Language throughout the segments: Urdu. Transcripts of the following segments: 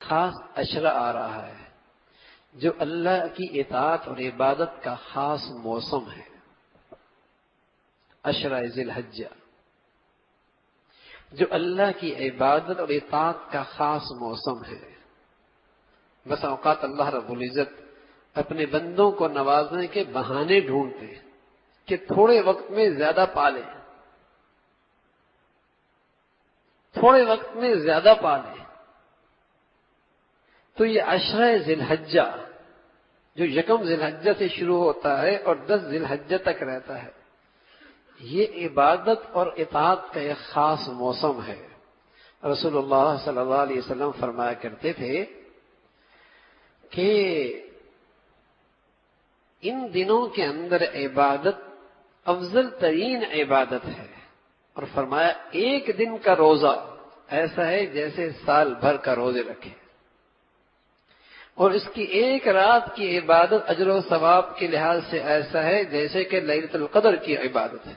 خاص عشرہ آ رہا ہے جو اللہ کی اطاعت اور عبادت کا خاص موسم ہے، عشرہ ذی الحجہ، جو اللہ کی عبادت اور اطاعت کا خاص موسم ہے۔ بس اوقات اللہ رب العزت اپنے بندوں کو نوازنے کے بہانے ڈھونڈتے ہیں کہ تھوڑے وقت میں زیادہ پالیں، تھوڑے وقت میں زیادہ پالیں۔ تو یہ عشرہ ذی الحجہ جو یکم ذی الحجہ سے شروع ہوتا ہے اور 10 ذی الحجہ تک رہتا ہے، یہ عبادت اور اطاعت کا ایک خاص موسم ہے۔ رسول اللہ صلی اللہ علیہ وسلم فرمایا کرتے تھے کہ ان دنوں کے اندر عبادت افضل ترین عبادت ہے، اور فرمایا ایک دن کا روزہ ایسا ہے جیسے سال بھر کا روزے رکھے، اور اس کی ایک رات کی عبادت اجر و ثواب کے لحاظ سے ایسا ہے جیسے کہ لیلۃ القدر کی عبادت ہے۔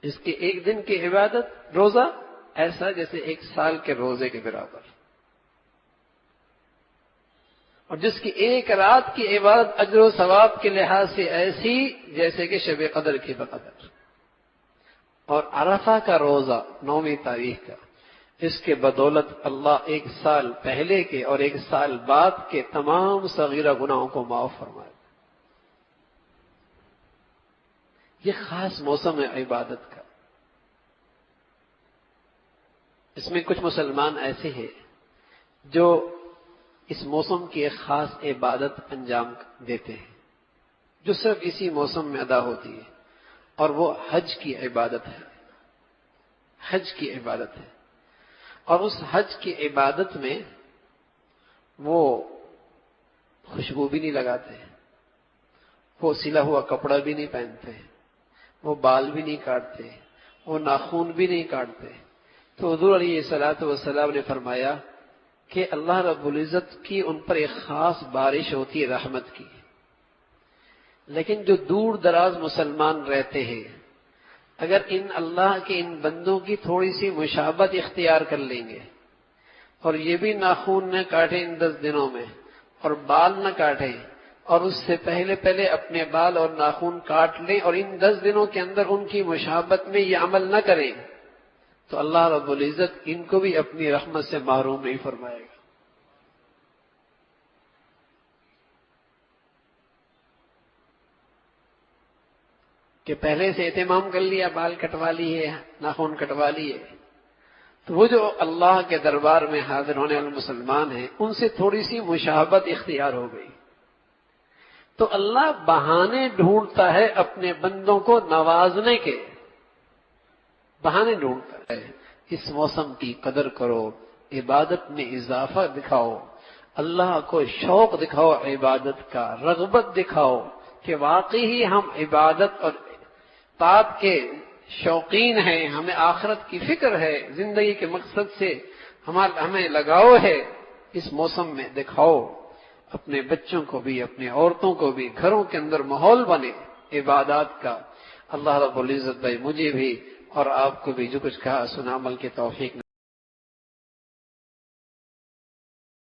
اس کی ایک دن کی عبادت روزہ ایسا جیسے ایک سال کے روزے کے برابر، اور جس کی ایک رات کی عبادت اجر و ثواب کے لحاظ سے ایسی جیسے کہ شب قدر کی بقدر۔ اور عرفہ کا روزہ 9ویں تاریخ کا، اس کے بدولت اللہ ایک سال پہلے کے اور ایک سال بعد کے تمام صغیرہ گناہوں کو معاف فرمائے۔ یہ خاص موسم ہے عبادت کا۔ اس میں کچھ مسلمان ایسے ہیں جو اس موسم کی ایک خاص عبادت انجام دیتے ہیں جو صرف اسی موسم میں ادا ہوتی ہے، اور وہ حج کی عبادت ہے۔ حج کی عبادت ہے، اور اس حج کی عبادت میں وہ خوشبو بھی نہیں لگاتے، وہ سلا ہوا کپڑا بھی نہیں پہنتے، وہ بال بھی نہیں کاٹتے، وہ ناخون بھی نہیں کاٹتے۔ تو حضور علیہ الصلوۃ والسلام نے فرمایا کہ اللہ رب العزت کی ان پر ایک خاص بارش ہوتی ہے رحمت کی، لیکن جو دور دراز مسلمان رہتے ہیں اگر ان اللہ کے ان بندوں کی تھوڑی سی مشابہت اختیار کر لیں گے اور یہ بھی ناخون نہ کاٹیں ان 10 دنوں میں اور بال نہ کاٹیں، اور اس سے پہلے اپنے بال اور ناخون کاٹ لیں اور ان 10 دنوں کے اندر ان کی مشابہت میں یہ عمل نہ کریں، تو اللہ رب العزت ان کو بھی اپنی رحمت سے محروم نہیں فرمائے گا۔ کہ پہلے سے اہتمام کر لیا، بال کٹوا لیے، ناخن کٹوا لیے، تو وہ جو اللہ کے دربار میں حاضر ہونے والے مسلمان ہیں ان سے تھوڑی سی مشابہت اختیار ہو گئی، تو اللہ بہانے ڈھونڈتا ہے اپنے بندوں کو نوازنے کے، بہانے ڈھونڈتا ہے۔ اس موسم کی قدر کرو، عبادت میں اضافہ دکھاؤ، اللہ کو شوق دکھاؤ، عبادت کا رغبت دکھاؤ کہ واقعی ہم عبادت اور طاعت کے شوقین ہیں، ہمیں آخرت کی فکر ہے، زندگی کے مقصد سے ہمیں لگاؤ ہے۔ اس موسم میں دکھاؤ، اپنے بچوں کو بھی، اپنے عورتوں کو بھی، گھروں کے اندر ماحول بنے عبادات کا۔ اللہ رب العزت بھائی مجھے بھی اور آپ کو بھی جو کچھ کہا سنا عمل کی توفیق